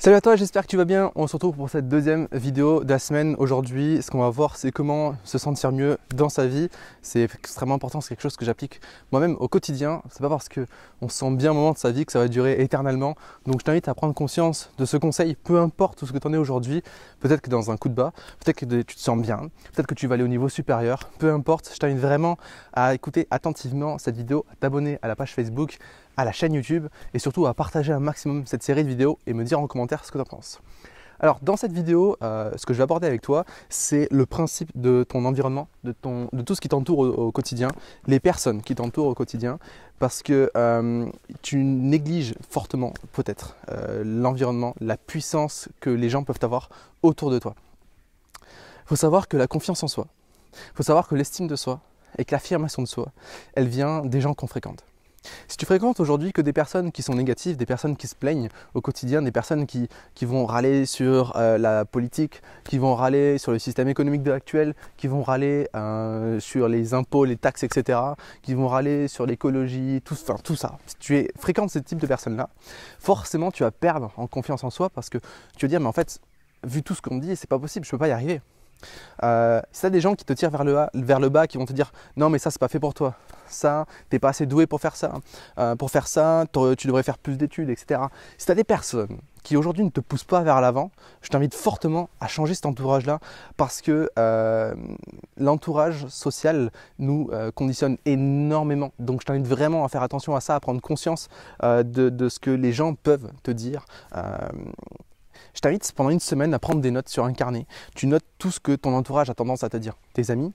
Salut à toi, j'espère que tu vas bien. On se retrouve pour cette deuxième vidéo de la semaine. Aujourd'hui, ce qu'on va voir, c'est comment se sentir mieux dans sa vie. C'est extrêmement important, c'est quelque chose que j'applique moi-même au quotidien. C'est pas parce qu'on se sent bien un moment de sa vie que ça va durer éternellement. Donc je t'invite à prendre conscience de ce conseil, peu importe où ce que tu en es aujourd'hui. Peut-être que dans un coup de bas, peut-être que tu te sens bien, peut-être que tu vas aller au niveau supérieur, peu importe. Je t'invite vraiment à écouter attentivement cette vidéo, à t'abonner à la page Facebook, à la chaîne YouTube et surtout à partager un maximum cette série de vidéos et me dire en commentaire ce que tu en penses. Alors dans cette vidéo, ce que je vais aborder avec toi, c'est le principe de ton environnement, de tout ce qui t'entoure au quotidien, les personnes qui t'entourent au quotidien, parce que tu négliges fortement peut-être l'environnement, la puissance que les gens peuvent avoir autour de toi. Il faut savoir que la confiance en soi, il faut savoir que l'estime de soi et que l'affirmation de soi, elle vient des gens qu'on fréquente. Si tu fréquentes aujourd'hui que des personnes qui sont négatives, des personnes qui se plaignent au quotidien, des personnes qui vont râler sur la politique, qui vont râler sur le système économique actuel, qui vont râler sur les impôts, les taxes, etc., qui vont râler sur l'écologie, tout ça. Si tu fréquentes ce type de personnes-là, forcément tu vas perdre en confiance en soi parce que tu vas dire, mais en fait, vu tout ce qu'on me dit, c'est pas possible, je peux pas y arriver. Si tu as des gens qui te tirent vers le bas, qui vont te dire non mais ça c'est pas fait pour toi, ça t'es pas assez doué pour faire ça, tu devrais faire plus d'études, etc. Si tu as des personnes qui aujourd'hui ne te poussent pas vers l'avant, je t'invite fortement à changer cet entourage là parce que l'entourage social nous conditionne énormément. Donc je t'invite vraiment à faire attention à ça, à prendre conscience de ce que les gens peuvent te dire. Je t'invite pendant une semaine à prendre des notes sur un carnet. Tu notes tout ce que ton entourage a tendance à te dire. Tes amis,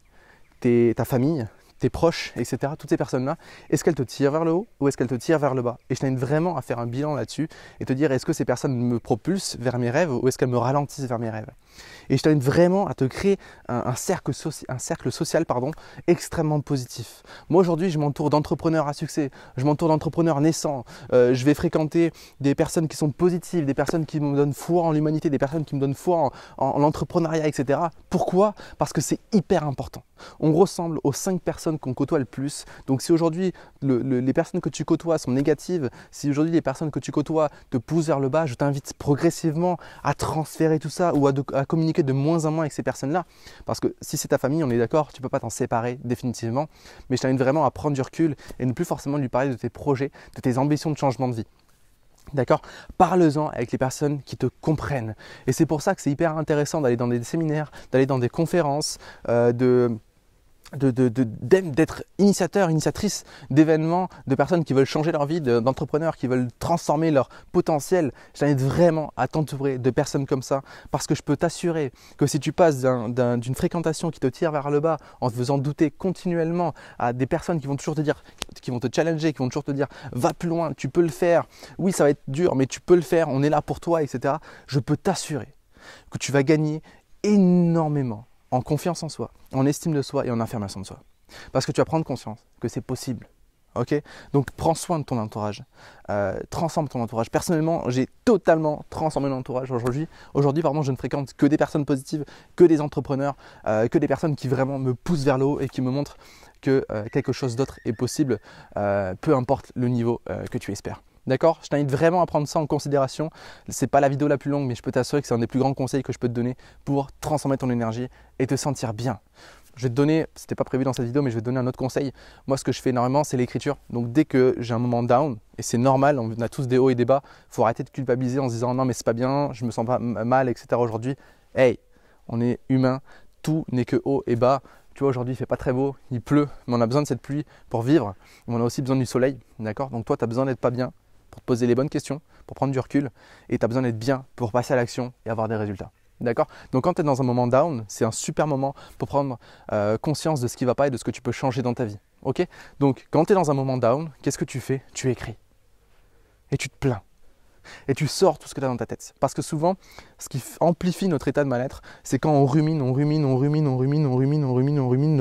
ta famille, tes proches, etc. Toutes ces personnes-là, est-ce qu'elles te tirent vers le haut ou est-ce qu'elles te tirent vers le bas? Et je t'invite vraiment à faire un bilan là-dessus et te dire est-ce que ces personnes me propulsent vers mes rêves ou est-ce qu'elles me ralentissent vers mes rêves? Et je t'invite vraiment à te créer un cercle social extrêmement positif. Moi aujourd'hui, je m'entoure d'entrepreneurs à succès, je m'entoure d'entrepreneurs naissants, je vais fréquenter des personnes qui sont positives, des personnes qui me donnent foi en l'humanité, des personnes qui me donnent foi en l'entrepreneuriat, etc. Pourquoi? Parce que c'est hyper important. On ressemble aux 5 personnes qu'on côtoie le plus. Donc si aujourd'hui les personnes que tu côtoies sont négatives, si aujourd'hui les personnes que tu côtoies te poussent vers le bas, je t'invite progressivement à transférer tout ça ou à communiquer de moins en moins avec ces personnes-là. Parce que si c'est ta famille, on est d'accord, tu ne peux pas t'en séparer définitivement. Mais je t'invite vraiment à prendre du recul et ne plus forcément lui parler de tes projets, de tes ambitions de changement de vie. D'accord? Parle-en avec les personnes qui te comprennent. Et c'est pour ça que c'est hyper intéressant d'aller dans des séminaires, d'aller dans des conférences, d'être initiateur, initiatrice d'événements, de personnes qui veulent changer leur vie, d'entrepreneurs qui veulent transformer leur potentiel. Je t'invite vraiment à t'entourer de personnes comme ça parce que je peux t'assurer que si tu passes d'une fréquentation qui te tire vers le bas en te faisant douter continuellement à des personnes qui vont toujours te dire, qui vont te challenger, qui vont toujours te dire va plus loin, tu peux le faire, oui ça va être dur mais tu peux le faire, on est là pour toi, etc. Je peux t'assurer que tu vas gagner énormément en confiance en soi, en estime de soi et en affirmation de soi. Parce que tu vas prendre conscience que c'est possible. Ok? Donc prends soin de ton entourage, transforme ton entourage. Personnellement, j'ai totalement transformé mon entourage aujourd'hui. Aujourd'hui, vraiment, je ne fréquente que des personnes positives, que des entrepreneurs, que des personnes qui vraiment me poussent vers le haut et qui me montrent que quelque chose d'autre est possible, peu importe le niveau que tu espères. D'accord? Je t'invite vraiment à prendre ça en considération. Ce n'est pas la vidéo la plus longue, mais je peux t'assurer que c'est un des plus grands conseils que je peux te donner pour transformer ton énergie et te sentir bien. Je vais te donner, ce n'était pas prévu dans cette vidéo, mais je vais te donner un autre conseil. Moi, ce que je fais énormément, c'est l'écriture. Donc, dès que j'ai un moment down, et c'est normal, on a tous des hauts et des bas, il faut arrêter de culpabiliser en se disant non, mais c'est pas bien, je me sens pas mal, etc. aujourd'hui. Hey, on est humain, tout n'est que haut et bas. Tu vois, aujourd'hui, il ne fait pas très beau, il pleut, mais on a besoin de cette pluie pour vivre. On a aussi besoin du soleil, d'accord? Donc, toi, tu as besoin d'être pas bien pour te poser les bonnes questions, pour prendre du recul, et tu as besoin d'être bien pour passer à l'action et avoir des résultats. D'accord? Donc quand tu es dans un moment down, c'est un super moment pour prendre conscience de ce qui ne va pas et de ce que tu peux changer dans ta vie. Ok? Donc quand tu es dans un moment down, qu'est-ce que tu fais? Tu écris. Et tu te plains. Et tu sors tout ce que tu as dans ta tête. Parce que souvent, ce qui amplifie notre état de mal-être, c'est quand on rumine nos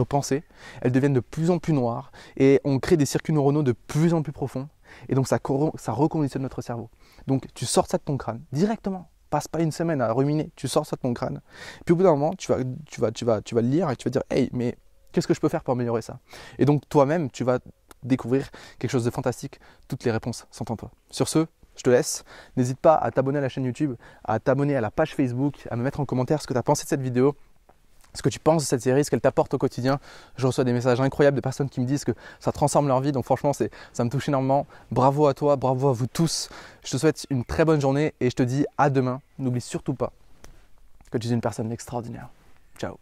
pensées. Elles deviennent de plus en plus noires et on crée des circuits neuronaux de plus en plus profonds. Et donc ça reconditionne notre cerveau. Donc tu sors ça de ton crâne directement. Passe pas une semaine à ruminer, tu sors ça de ton crâne. Puis au bout d'un moment, tu vas le lire et tu vas dire hey, mais qu'est-ce que je peux faire pour améliorer ça? Et donc toi-même, tu vas découvrir quelque chose de fantastique. Toutes les réponses sont en toi. Sur ce, je te laisse. N'hésite pas à t'abonner à la chaîne YouTube, à t'abonner à la page Facebook, à me mettre en commentaire ce que tu as pensé de cette vidéo, ce que tu penses de cette série, ce qu'elle t'apporte au quotidien. Je reçois des messages incroyables de personnes qui me disent que ça transforme leur vie. Donc franchement, ça me touche énormément. Bravo à toi, bravo à vous tous. Je te souhaite une très bonne journée et je te dis à demain. N'oublie surtout pas que tu es une personne extraordinaire. Ciao.